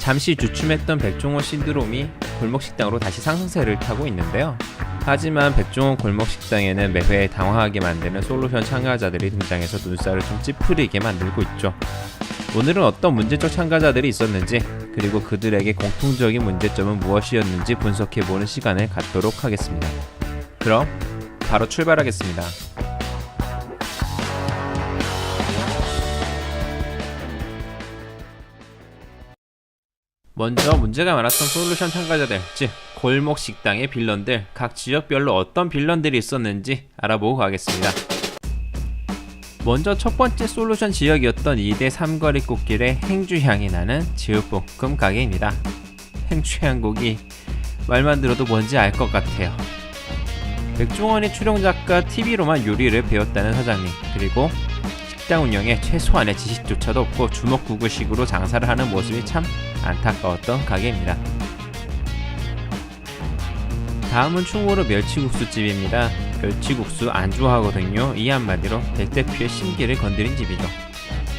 잠시 주춤했던 백종원 신드롬이 골목식당으로 다시 상승세를 타고 있는데요. 하지만 백종원 골목식당에는 매회 당황하게 만드는 솔루션 참가자들이 등장해서 눈살을 좀 찌푸리게 만들고 있죠. 오늘은 어떤 문제적 참가자들이 있었는지, 그리고 그들에게 공통적인 문제점은 무엇이었는지 분석해보는 시간을 갖도록 하겠습니다. 그럼 바로 출발하겠습니다. 먼저 문제가 많았던 솔루션 참가자들, 즉 골목 식당의 빌런들, 각 지역별로 어떤 빌런들이 있었는지 알아보고 가겠습니다. 먼저 첫 번째 솔루션 지역이었던 2대 삼거리 꽃길의 행주향이 나는 지읒볶음 가게입니다. 행주향곡이 말만 들어도 뭔지 알 것 같아요. 백종원이 출연작가 TV로만 요리를 배웠다는 사장님, 그리고 식당 운영에 최소한의 지식조차도 없고 주먹구구식으로 장사를 하는 모습이 참 안타까웠던 가게입니다. 다음은 충무로 멸치국수집입니다. 멸치국수 안 좋아하거든요. 이 한마디로 백 대표의 심기를 건드린 집이죠.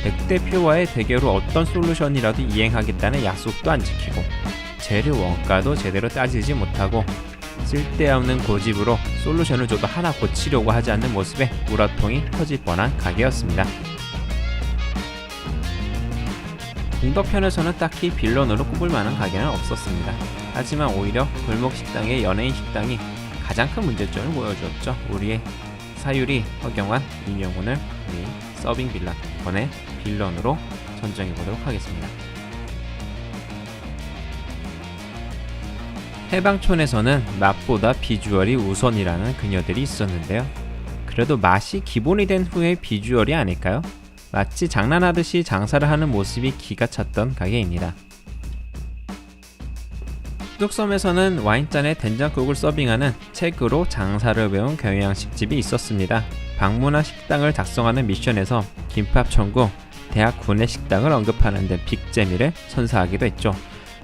백 대표와의 대결 후 어떤 솔루션이라도 이행하겠다는 약속도 안 지키고 재료 원가도 제대로 따지지 못하고 쓸데없는 고집으로 솔루션을 줘도 하나 고치려고 하지 않는 모습에 우라통이 터질 뻔한 가게였습니다. 공덕편에서는 딱히 빌런으로 꼽을 만한 가게는 없었습니다. 하지만 오히려 골목식당의 연예인 식당이 가장 큰 문제점을 보여주었죠. 우리의 사유리, 허경환, 임영훈을 우리 서빙 빌런, 번의 빌런으로 선정해보도록 하겠습니다. 해방촌에서는 맛보다 비주얼이 우선이라는 그녀들이 있었는데요. 그래도 맛이 기본이 된 후에 비주얼이 아닐까요? 마치 장난하듯이 장사를 하는 모습이 기가 찼던 가게입니다. 뚝섬에서는 와인잔에 된장국을 서빙하는 책으로 장사를 배운 경양식집이 있었습니다. 방문한 식당을 작성하는 미션에서 김밥 천국, 대학 구내 식당을 언급하는 데 빅재미를 선사하기도 했죠.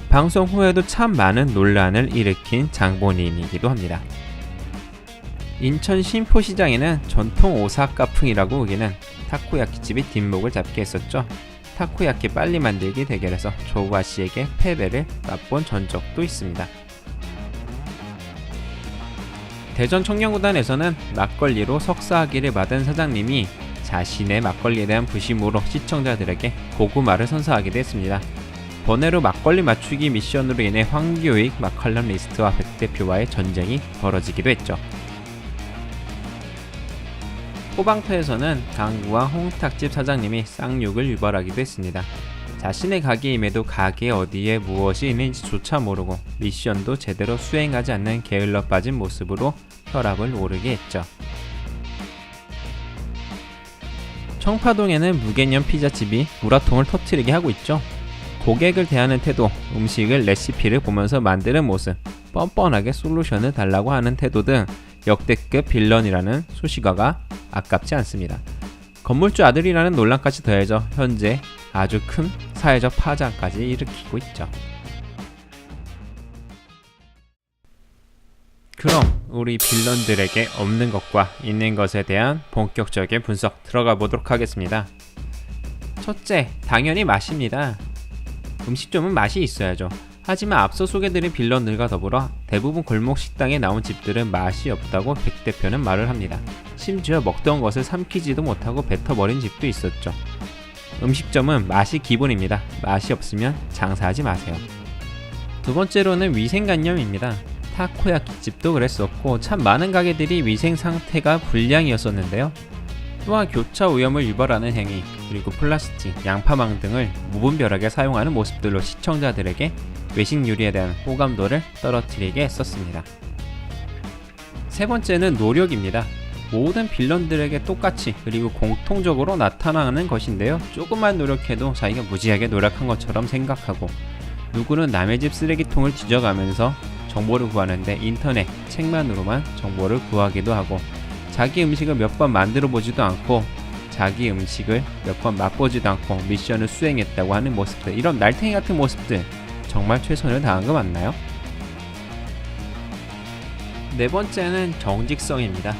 방송 후에도 참 많은 논란을 일으킨 장본인이기도 합니다. 인천 신포시장에는 전통 오사카풍이라고 우기는 타코야키집이 뒷목을 잡게 했었죠. 타코야키 빨리 만들기 대결에서 조바시에게 패배를 맛본 전적도 있습니다. 대전 청년구단에서는 막걸리로 석사학위를 받은 사장님이 자신의 막걸리에 대한 부심으로 시청자들에게 고구마를 선사하기도 했습니다. 번외로 막걸리 맞추기 미션으로 인해 황교익 마칼럼 리스트와 백 대표와의 전쟁이 벌어지기도 했죠. 호방터에서는 강구와 홍탁집 사장님이 쌍욕을 유발하기도 했습니다. 자신의 가게임에도 가게 어디에 무엇이 있는지조차 모르고 미션도 제대로 수행하지 않는 게을러 빠진 모습으로 혈압을 오르게 했죠. 청파동에는 무개념 피자집이 우라통을 터뜨리게 하고 있죠. 고객을 대하는 태도, 음식을 레시피를 보면서 만드는 모습, 뻔뻔하게 솔루션을 달라고 하는 태도 등 역대급 빌런이라는 수식어가 아깝지 않습니다. 건물주 아들이라는 논란까지 더해져 현재 아주 큰 사회적 파장까지 일으키고 있죠. 그럼 우리 빌런들에게 없는 것과 있는 것에 대한 본격적인 분석 들어가 보도록 하겠습니다. 첫째, 당연히 맛입니다. 음식점은 맛이 있어야죠. 하지만 앞서 소개드린 빌런들과 더불어 대부분 골목 식당에 나온 집들은 맛이 없다고 백 대표는 말을 합니다. 심지어 먹던 것을 삼키지도 못하고 뱉어버린 집도 있었죠. 음식점은 맛이 기본입니다. 맛이 없으면 장사하지 마세요. 두 번째로는 위생관념입니다. 타코야키 집도 그랬었고 참 많은 가게들이 위생 상태가 불량이었었는데요. 또한 교차 오염을 유발하는 행위, 그리고 플라스틱, 양파망 등을 무분별하게 사용하는 모습들로 시청자들에게 외식 요리에 대한 호감도를 떨어뜨리게 했었습니다. 세 번째는 노력입니다. 모든 빌런들에게 똑같이 그리고 공통적으로 나타나는 것인데요. 조금만 노력해도 자기가 무지하게 노력한 것처럼 생각하고, 누구는 남의 집 쓰레기통을 뒤져가면서 정보를 구하는데 인터넷, 책만으로만 정보를 구하기도 하고, 자기 음식을 몇 번 만들어 보지도 않고 자기 음식을 몇 번 맛보지도 않고 미션을 수행했다고 하는 모습들, 이런 날탱이 같은 모습들 정말 최선을 다한 거 맞나요? 네 번째는 정직성입니다.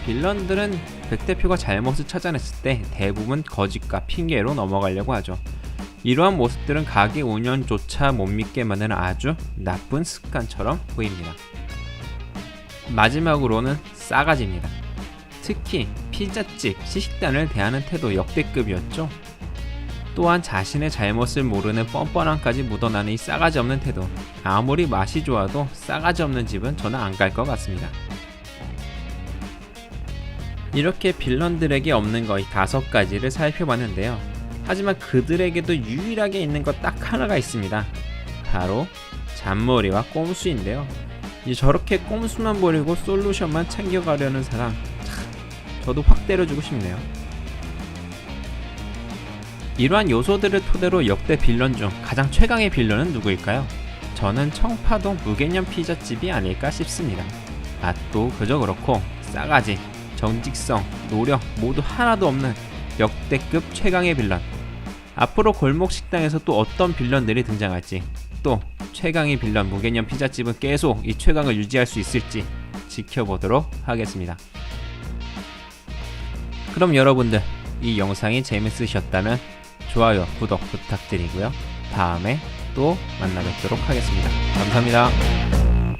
빌런들은 백 대표가 잘못을 찾아냈을 때 대부분 거짓과 핑계로 넘어가려고 하죠. 이러한 모습들은 가게 운영조차 못 믿게 만드는 아주 나쁜 습관처럼 보입니다. 마지막으로는 싸가지입니다. 특히 피자집, 시식단을 대하는 태도 역대급이었죠. 또한 자신의 잘못을 모르는 뻔뻔함까지 묻어나는 이 싸가지 없는 태도. 아무리 맛이 좋아도 싸가지 없는 집은 저는 안 갈 것 같습니다. 이렇게 빌런들에게 없는 거 이 5가지를 살펴봤는데요. 하지만 그들에게도 유일하게 있는 것 딱 하나가 있습니다. 바로 잔머리와 꼼수인데요. 저렇게 꼼수만 부리고 솔루션만 챙겨가려는 사람, 저도 확 때려주고 싶네요. 이러한 요소들을 토대로 역대 빌런 중 가장 최강의 빌런은 누구일까요? 저는 청파동 무개념 피자집이 아닐까 싶습니다. 맛도 그저 그렇고 싸가지, 정직성, 노력 모두 하나도 없는 역대급 최강의 빌런. 앞으로 골목 식당에서 또 어떤 빌런들이 등장할지, 또 최강의 빌런 무개념 피자집은 계속 이 최강을 유지할 수 있을지 지켜보도록 하겠습니다. 그럼 여러분들 이 영상이 재밌으셨다면 좋아요, 구독 부탁드리고요. 다음에 또 만나 뵙도록 하겠습니다. 감사합니다.